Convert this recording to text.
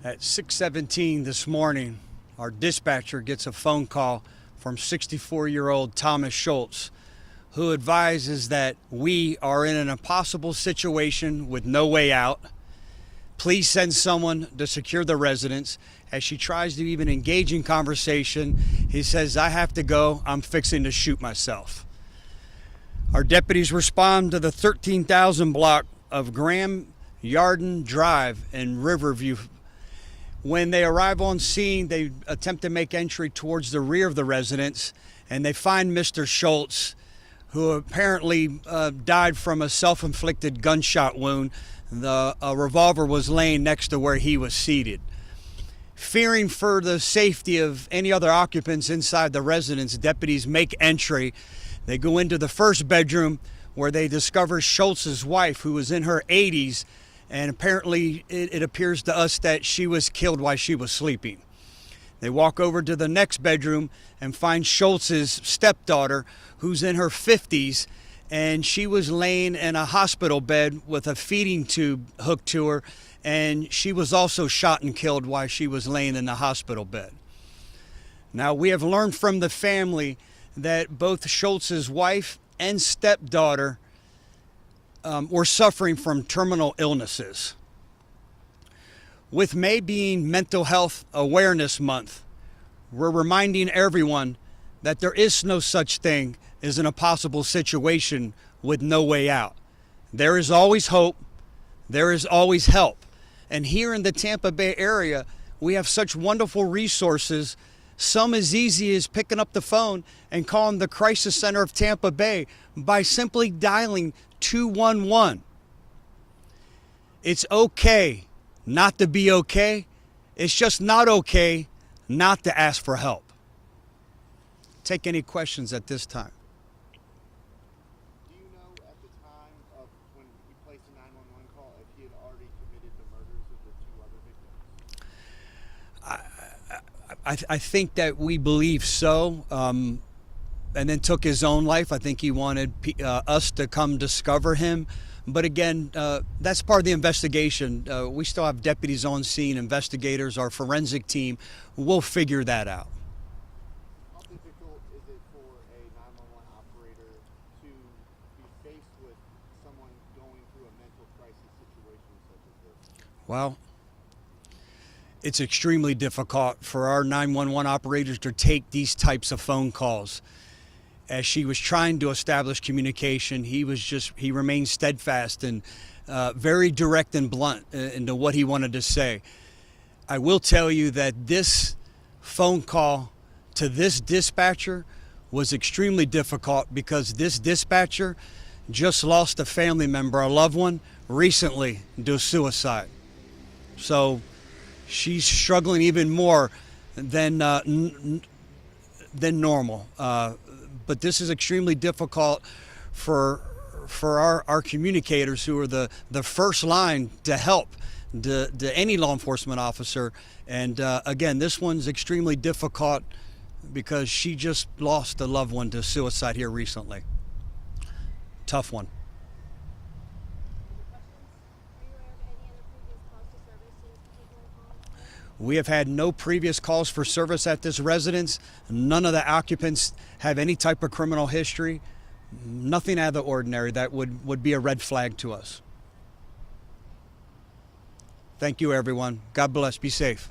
At 6:17 this morning, our dispatcher gets a phone call from 64-year-old Thomas Schultz, who advises that we are in an impossible situation with no way out. Please send someone to secure the residence. As she tries to even engage in conversation, he says, "I have to go. I'm fixing to shoot myself." Our deputies respond to the 13,000 block of Graham Yarden Drive in Riverview. When they arrive on scene, they attempt to make entry towards the rear of the residence, and they find Mr. Schultz, who apparently died from a self-inflicted gunshot wound. A revolver was laying next to where he was seated. Fearing for the safety of any other occupants inside the residence, deputies make entry. They go into the first bedroom where they discover Schultz's wife, who was in her 80s, and apparently it appears to us that she was killed while she was sleeping. They walk over to the next bedroom and find Schultz's stepdaughter, who's in her 50s, and she was laying in a hospital bed with a feeding tube hooked to her, and she was also shot and killed while she was laying in the hospital bed. Now, we have learned from the family that both Schultz's wife and stepdaughter were suffering from terminal illnesses. With May being Mental Health Awareness Month, we're reminding everyone that there is no such thing as an impossible situation with no way out. There is always hope. There is always help. And here in the Tampa Bay area, we have such wonderful resources, some as easy as picking up the phone and calling the Crisis Center of Tampa Bay by simply dialing 211. It's okay not to be okay. It's just not okay not to ask for help. Take any questions at this time. Do you know at the time of when he placed a 911 call if he had already committed the murders of the two other victims? I think that we believe so, and then took his own life. I think he wanted us to come discover him. But again, that's part of the investigation. We still have deputies on scene, investigators, our forensic team. We'll figure that out. How difficult is it for a 911 operator to be faced with someone going through a mental crisis situation such as this? Well, it's extremely difficult for our 911 operators to take these types of phone calls. As she was trying to establish communication, he remained steadfast and very direct and blunt into what he wanted to say. I will tell you that this phone call to this dispatcher was extremely difficult because this dispatcher just lost a family member, a loved one, recently to suicide. So she's struggling even more than normal. But this is extremely difficult for our communicators, who are the first line to help to any law enforcement officer. And again, this one's extremely difficult because she just lost a loved one to suicide here recently. Tough one. We have had no previous calls for service at this residence. None of the occupants have any type of criminal history. Nothing out of the ordinary that would be a red flag to us. Thank you, everyone. God bless. Be safe.